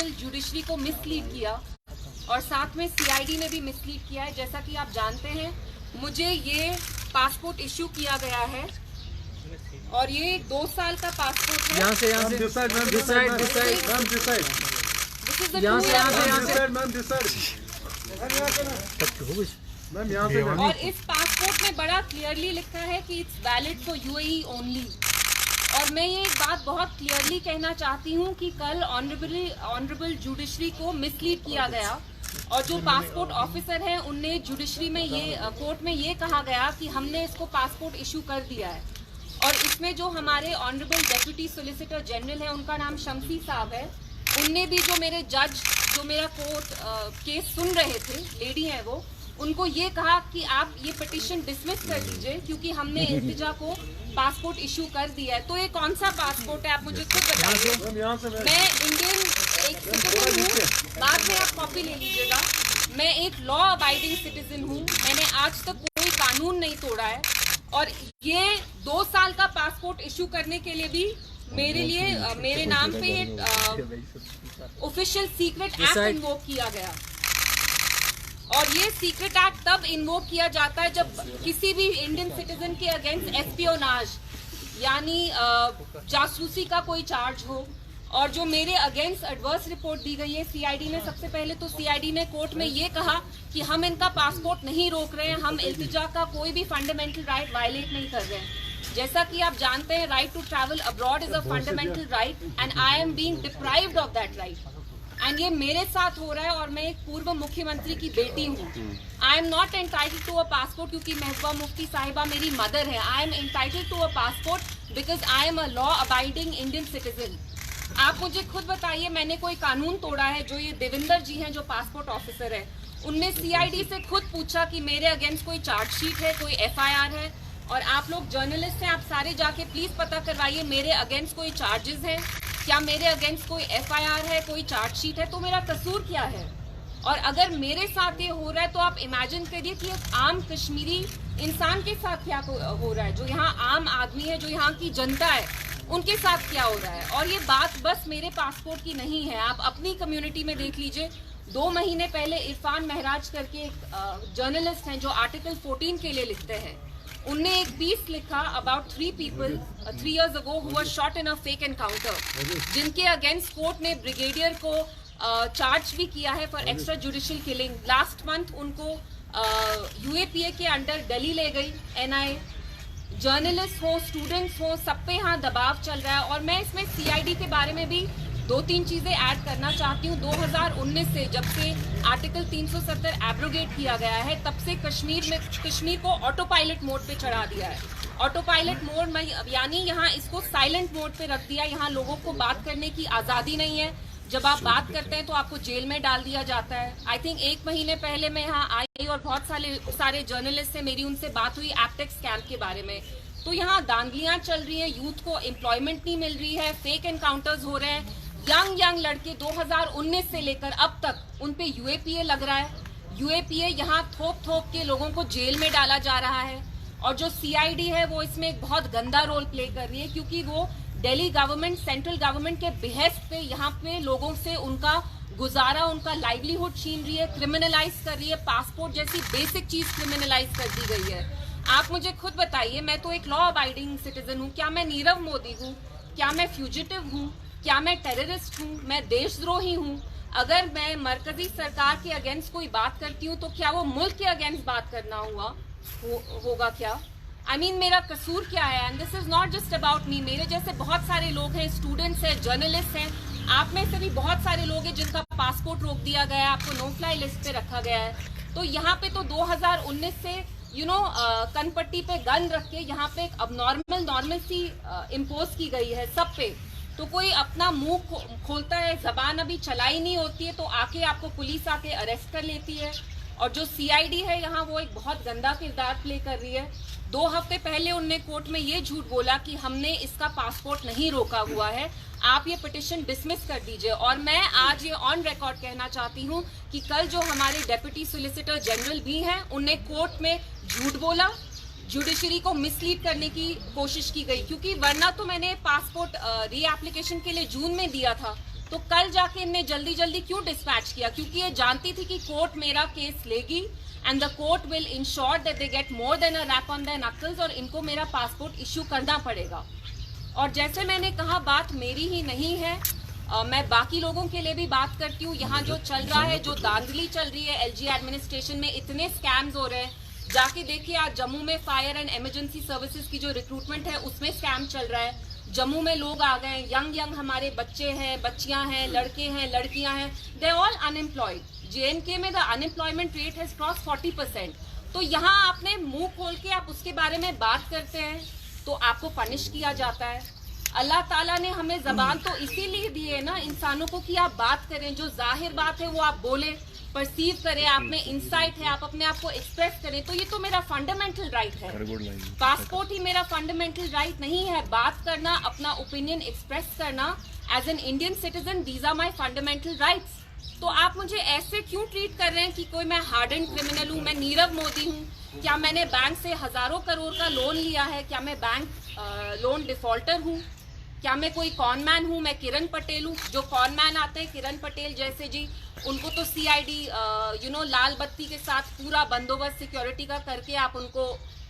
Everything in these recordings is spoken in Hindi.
ऑनरेबल जुडिशरी को मिसलीड किया और साथ में सीआईडी ने भी मिसलीड किया है। जैसा कि आप जानते हैं, मुझे ये पासपोर्ट इश्यू किया गया है और ये 2 साल का पासपोर्ट है। यहाँ से और इस पासपोर्ट में बड़ा क्लियरली लिखा है कि it's valid for UAE only. और मैं ये एक बात बहुत क्लियरली कहना चाहती हूँ कि कल ऑनरेबल जुडिशरी को मिसलीड किया गया और जो पासपोर्ट ऑफिसर हैं उनने जुडिशरी में ये कोर्ट में ये कहा गया कि हमने इसको पासपोर्ट इशू कर दिया है। और इसमें जो हमारे ऑनरेबल डेप्यूटी सोलिसिटर जनरल है, उनका नाम शम्सी साहब है, उनने भी जो मेरे जज जो मेरा कोर्ट केस सुन रहे थे, लेडी हैं वो, उनको ये कहा कि आप ये पिटीशन डिसमिस कर दीजिए क्योंकि हमने इल्तिजा को पासपोर्ट इशू कर दिया है। तो ये कौन सा पासपोर्ट है, आप मुझे खुद बताइए। मैं इंडियन एक सिटीजन हूँ, बाद में आप कॉपी ले लीजिएगा। मैं एक लॉ अबाइडिंग सिटीजन हूँ, मैंने आज तक कोई कानून नहीं तोड़ा है और ये 2 साल का पासपोर्ट इशू करने के लिए भी मेरे लिए मेरे नाम पे ऑफिशियल सीक्रेट एक्ट इन्वोक किया गया। और ये सीक्रेट एक्ट तब इन्वोक किया जाता है जब किसी भी इंडियन सिटीजन के अगेंस्ट एस्पियोनाज यानी जासूसी का कोई चार्ज हो। और जो मेरे अगेंस्ट एडवर्स रिपोर्ट दी गई है सीआईडी ने, सबसे पहले तो सीआईडी ने कोर्ट में ये कहा कि हम इनका पासपोर्ट नहीं रोक रहे हैं, हम इल्तिजा का कोई भी फंडामेंटल राइट वायलेट नहीं कर रहे हैं। जैसा कि आप जानते हैं, right to travel abroad is a fundamental right and I am being deprived of that right. And ये मेरे साथ हो रहा है और मैं एक पूर्व मुख्यमंत्री की बेटी हूँ। I am not entitled to a passport क्योंकि महबूबा मुफ्ती साहिबा मेरी मदर है। I am entitled to a passport because I am a law abiding Indian citizen. आप मुझे खुद बताइए, मैंने कोई कानून तोड़ा है? जो ये देविंदर जी हैं, जो पासपोर्ट ऑफिसर है, उनने सीआईडी से खुद पूछा कि मेरे अगेंस्ट कोई चार्जशीट है, कोई एफआईआर है। और आप लोग जर्नलिस्ट हैं, आप सारे जाके प्लीज पता करवाइए मेरे अगेंस्ट कोई चार्जेस हैं क्या, मेरे अगेंस्ट कोई एफआईआर है, कोई चार्जशीट है, तो मेरा कसूर क्या है? और अगर मेरे साथ ये हो रहा है तो आप इमेजिन करिए कि एक आम कश्मीरी इंसान के साथ क्या हो रहा है, जो यहाँ आम आदमी है, जो यहाँ की जनता है, उनके साथ क्या हो रहा है। और ये बात बस मेरे पासपोर्ट की नहीं है, आप अपनी कम्युनिटी में देख लीजिए। 2 महीने पहले इरफान महराज करके एक जर्नलिस्ट हैं जो आर्टिकल 14 के लिए लिखते हैं, उनने एक पीस लिखा about 3 people 3 years ago who were shot in a fake encounter, जिनके अगेंस्ट कोर्ट ने ब्रिगेडियर को चार्ज भी किया है for extra judicial killing. Last month उनको यूएपीए के अंडर दिल्ली ले गई एनआईए। जर्नलिस्ट हो, स्टूडेंट्स हो, सब पे यहाँ दबाव चल रहा है। और मैं इसमें सीआईडी के बारे में भी 2-3 चीजें ऐड करना चाहती हूँ। 2019 से जब से आर्टिकल 370 एब्रोगेट किया गया है, तब से कश्मीर को ऑटो पायलट मोड पे चढ़ा दिया है। ऑटो पायलट मोड में यानी यहाँ इसको साइलेंट मोड पे रख दिया। यहाँ लोगों को बात करने की आज़ादी नहीं है। जब आप बात करते हैं तो आपको जेल में डाल दिया जाता है। आई थिंक 1 महीने पहले मैं यहाँ आई और बहुत सारे जर्नलिस्ट से मेरी उनसे बात हुई एप्टेक्स कैंप के बारे में। तो यहाँ दांगलियाँ चल रही हैं, यूथ को एम्प्लॉयमेंट नहीं मिल रही है, फेक एनकाउंटर्स हो रहे हैं। यंग लड़के 2019 से लेकर अब तक उन पे यूएपीए लग रहा है। यूएपीए यहाँ थोप के लोगों को जेल में डाला जा रहा है। और जो सीआईडी है वो इसमें एक बहुत गंदा रोल प्ले कर रही है, क्योंकि वो दिल्ली गवर्नमेंट, सेंट्रल गवर्नमेंट के बिहेस्ट पे यहाँ पे लोगों से उनका गुजारा, उनका लाइवलीहुड छीन रही है, क्रिमिनलाइज कर रही है। पासपोर्ट जैसी बेसिक चीज क्रिमिनलाइज कर दी गई है। आप मुझे खुद बताइए, मैं तो एक लॉ अबाइडिंग सिटीजन हूँ, क्या मैं नीरव मोदी हूँ? क्या मैं फ्यूजिटिव हूँ? क्या मैं टेररिस्ट हूँ? मैं देशद्रोही हूँ? अगर मैं मरकजी सरकार के अगेंस्ट कोई बात करती हूँ तो क्या वो मुल्क के अगेंस्ट बात करना होगा क्या? I mean, मेरा कसूर क्या है? And this is not just about me. मेरे जैसे बहुत सारे लोग हैं, स्टूडेंट्स हैं, जर्नलिस्ट हैं, आप में से भी बहुत सारे लोग हैं जिनका पासपोर्ट रोक दिया गया है, आपको नो फ्लाई लिस्ट पे रखा गया है। तो यहाँ पे तो 2019 से कनपट्टी पे गन रख के यहाँ पे एक अब नॉर्मल इम्पोज की गई है सब पे। तो कोई अपना मुंह खोलता है, जबान अभी चलाई नहीं होती है तो आके आपको पुलिस आके अरेस्ट कर लेती है। और जो सीआईडी है यहाँ, वो एक बहुत गंदा किरदार प्ले कर रही है। 2 हफ्ते पहले उनने कोर्ट में ये झूठ बोला कि हमने इसका पासपोर्ट नहीं रोका हुआ है, आप ये पिटिशन डिसमिस कर दीजिए। और मैं आज ये ऑन रिकॉर्ड कहना चाहती हूँ कि कल जो हमारे डेप्यूटी सोलिसिटर जनरल भी हैं, उनने कोर्ट में झूठ बोला, जुडिशरी को मिसलीड करने की कोशिश की गई। क्योंकि वरना तो मैंने पासपोर्ट री एप्लीकेशन के लिए जून में दिया था, तो कल जाके इनने जल्दी जल्दी क्यों डिस्पैच किया? क्योंकि ये जानती थी कि कोर्ट मेरा केस लेगी and the court will ensure that they get more than a rap on their knuckles और इनको मेरा पासपोर्ट इश्यू करना पड़ेगा। और जैसे मैंने कहा, बात मेरी ही नहीं है, मैं बाकी लोगों के लिए भी बात करती हूँ। यहाँ जो चल रहा है, जो धांधली चल रही है एलजी एडमिनिस्ट्रेशन में, इतने स्कैम्स हो रहे हैं। जाके देखिए आज जम्मू में फायर एंड इमरजेंसी सर्विसेज की जो रिक्रूटमेंट है उसमें स्कैम चल रहा है। जम्मू में लोग आ गए, यंग हमारे बच्चे हैं, बच्चियां हैं, लड़के हैं, लड़कियां हैं, दे ऑल अनएम्प्लॉयड। जेएनके में the unemployment rate has cross 40%। तो यहाँ आपने मुंह खोल के आप उसके बारे में बात करते हैं तो आपको पनिश किया जाता है। अल्लाह ताला ने हमें जबान तो इसीलिए दी है ना इंसानों को कि आप बात करें, जो जाहिर बात है वो आप बोलें, परसीव करें, आप में इंसाइट है, आप अपने आप को एक्सप्रेस करें। तो ये तो मेरा फंडामेंटल राइट है। पासपोर्ट ही मेरा फंडामेंटल राइट नहीं है? बात करना, अपना ओपिनियन एक्सप्रेस करना as an Indian citizen, these are my fundamental rights. तो आप मुझे ऐसे क्यों ट्रीट कर रहे हैं कि कोई मैं हार्डन क्रिमिनल हूँ? मैं नीरव मोदी हूँ? क्या मैंने बैंक से हजारों करोड़ का लोन लिया है? क्या मैं बैंक लोन डिफॉल्टर हूँ? क्या मैं कोई कॉनमैन हूँ? मैं किरण पटेल हूँ? जो कॉनमैन आते हैं किरण पटेल जैसे जी, उनको तो सीआईडी लाल बत्ती के साथ पूरा बंदोबस्त सिक्योरिटी का करके आप उनको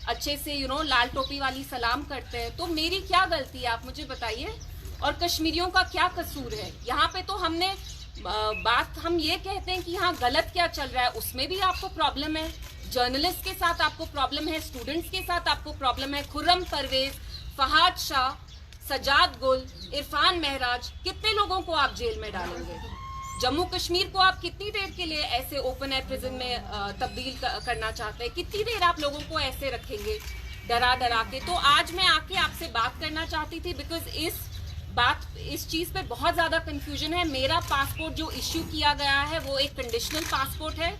अच्छे से लाल टोपी वाली सलाम करते हैं। तो मेरी क्या गलती है, आप मुझे बताइए? और कश्मीरियों का क्या कसूर है? यहाँ पे तो हमने बात, हम ये कहते हैं कि यहाँ गलत क्या चल रहा है, उसमें भी आपको प्रॉब्लम है। जर्नलिस्ट के साथ आपको प्रॉब्लम है, स्टूडेंट्स के साथ आपको प्रॉब्लम है। खुर्रम परवेज, फहाद शाह, सजाद गुल, इरफान महराज, कितने लोगों को आप जेल में डालेंगे? जम्मू कश्मीर को आप कितनी देर के लिए ऐसे ओपन एयर प्रिजन में तब्दील करना चाहते हैं? कितनी देर आप लोगों को ऐसे रखेंगे डरा डरा के? तो आज मैं आके आपसे बात करना चाहती थी बिकॉज इस चीज पे बहुत ज्यादा कंफ्यूजन है। मेरा पासपोर्ट जो इश्यू किया गया है वो एक कंडीशनल पासपोर्ट है।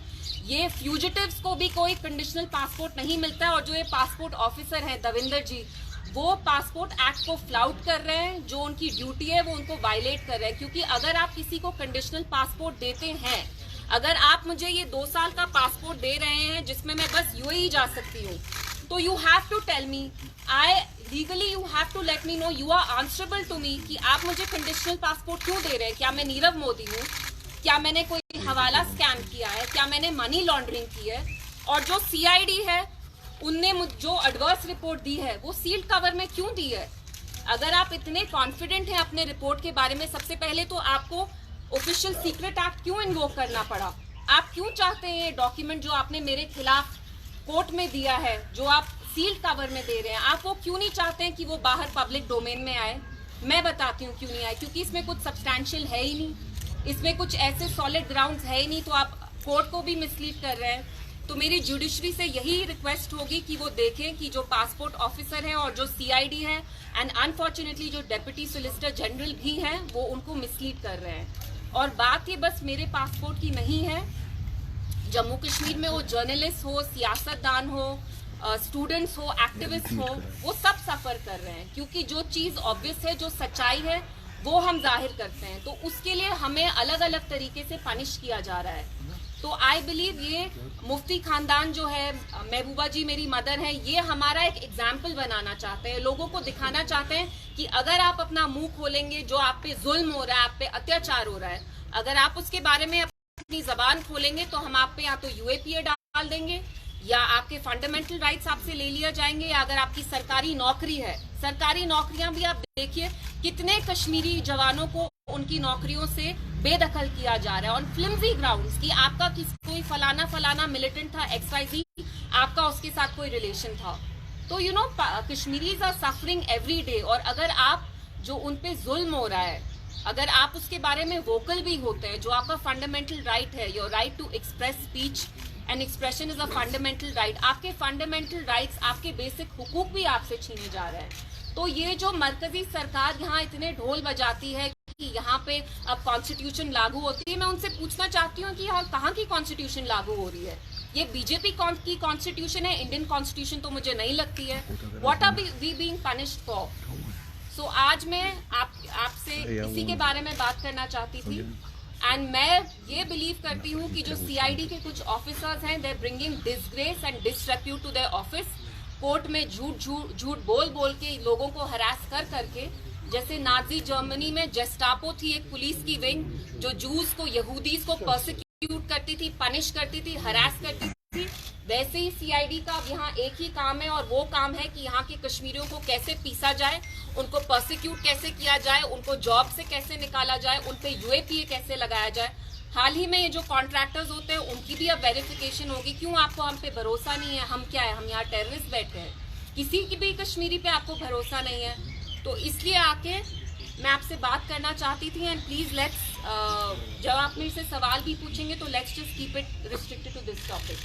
ये फ्यूजिटिव्स को भी कोई कंडीशनल पासपोर्ट नहीं मिलता है। और जो ये पासपोर्ट ऑफिसर है दविंदर जी, वो पासपोर्ट एक्ट को फ्लाउट कर रहे हैं। जो उनकी ड्यूटी है वो उनको वायलेट कर रहे हैं। क्योंकि अगर आप किसी को कंडीशनल पासपोर्ट देते हैं, अगर आप मुझे ये 2 साल का पासपोर्ट दे रहे हैं जिसमें मैं बस यूएई जा सकती हूँ, तो you have to tell me, legally you have to let me know, you are answerable to me कि आप मुझे कंडीशनल पासपोर्ट क्यों दे रहे हैं। क्या मैं नीरव मोदी हूँ? क्या मैंने कोई हवाला स्कैम किया है? क्या मैंने मनी लॉन्ड्रिंग की है? और जो सीआईडी है उनने जो एडवर्स रिपोर्ट दी है वो सील्ड कवर में क्यों दी है? अगर आप इतने कॉन्फिडेंट हैं अपने रिपोर्ट के बारे में, सबसे पहले तो आपको ऑफिशियल सीक्रेट एक्ट क्यों इन्वोक करना पड़ा? आप क्यों चाहते हैं डॉक्यूमेंट जो आपने मेरे खिलाफ कोर्ट में दिया है, जो आप सील्ड कवर में दे रहे हैं, आप वो क्यों नहीं चाहते हैं कि वो बाहर पब्लिक डोमेन में आए? मैं बताती हूँ क्यों नहीं आए। क्योंकि इसमें कुछ सब्सटैंशियल है ही नहीं, इसमें कुछ ऐसे सॉलिड ग्राउंड्स है ही नहीं। तो आप कोर्ट को भी मिसलीड कर रहे हैं। तो मेरी जुडिशरी से यही रिक्वेस्ट होगी कि वो देखें कि जो पासपोर्ट ऑफिसर है और जो सीआईडी है एंड अनफॉर्चुनेटली जो डेप्यूटी सोलिसिटर जनरल भी हैं, वो उनको मिसलीड कर रहे हैं। और बात ये बस मेरे पासपोर्ट की नहीं है। जम्मू कश्मीर में वो जर्नलिस्ट हो, सियासतदान हो, स्टूडेंट्स हो, एक्टिविस्ट हो, वो सब सफर कर रहे हैं। क्योंकि जो चीज ऑब्वियस है, जो सच्चाई है, वो हम जाहिर करते हैं। तो उसके लिए हमें अलग अलग तरीके से पनिश किया जा रहा है। तो आई बिलीव ये मुफ्ती खानदान जो है, महबूबा जी मेरी मदर है, ये हमारा एक एग्जाम्पल बनाना चाहते हैं। लोगों को दिखाना चाहते हैं कि अगर आप अपना मुंह खोलेंगे, जो आप पे जुल्म हो रहा है, आप पे अत्याचार हो रहा है, अगर आप उसके बारे में अपनी जबान खोलेंगे तो हम आप पे या तो यूएपीए डाल देंगे, या आपके फंडामेंटल राइट्स आपसे ले लिया जाएंगे, या अगर आपकी सरकारी नौकरी है, सरकारी नौकरियां भी आप देखिए कितने कश्मीरी जवानों को उनकी नौकरियों से बेदखल किया जा रहा है ऑन फ्लिम्जी ग्राउंड्स कि आपका कोई फलाना मिलिटेंट था, XYZ, आपका उसके साथ कोई रिलेशन था। तो Kashmiris are suffering every day. और अगर आप जो उन पे जुल्म हो रहा है, अगर आप उसके बारे में वोकल भी होते हैं, जो आपका फंडामेंटल राइट है, your right to express speech and expression is a fundamental right, आपके फंडामेंटल राइट्स, आपके बेसिक हुकूक भी आपसे छीने जा रहे हैं। तो ये जो मरकजी सरकार यहाँ इतने ढोल बजाती है कि यहाँ पे अब कॉन्स्टिट्यूशन लागू होती है, मैं उनसे पूछना चाहती हूँ कि यहाँ कहाँ की कॉन्स्टिट्यूशन लागू हो रही है? ये बीजेपी की कॉन्स्टिट्यूशन है, इंडियन कॉन्स्टिट्यूशन तो मुझे नहीं लगती है। What are we being punished for? So आज मैं आपसे इसी के बारे में बात करना चाहती थी। एंड मैं ये बिलीव करती हूँ कि जो सीआईडी के कुछ ऑफिसर्स हैं, they bringing disgrace and disrepute to their office. Court में झूठ बोल के लोगों को हरास करके जैसे नाजी जर्मनी में जेस्टापो थी, एक पुलिस की विंग जो जूस को, यहूदीज को पर्सिक्यूट करती थी, पनिश करती थी, हरास करती थी, वैसे ही सीआईडी का अब यहाँ एक ही काम है, और वो काम है कि यहाँ के कश्मीरियों को कैसे पीसा जाए, उनको पर्सिक्यूट कैसे किया जाए, उनको जॉब से कैसे निकाला जाए, उन पे यूएपीए कैसे लगाया जाए। हाल ही में ये जो कॉन्ट्रैक्टर्स होते हैं उनकी भी अब वेरिफिकेशन होगी। क्यों आपको हम पे भरोसा नहीं है? हम क्या है? हम यहाँ टेररिस्ट बैठे हैं? किसी की भी कश्मीरी पे आपको भरोसा नहीं है, तो इसलिए आके मैं आपसे बात करना चाहती थी। एंड प्लीज लेट्स, जब आप मेरे से सवाल भी पूछेंगे तो let's just keep it restricted to this topic.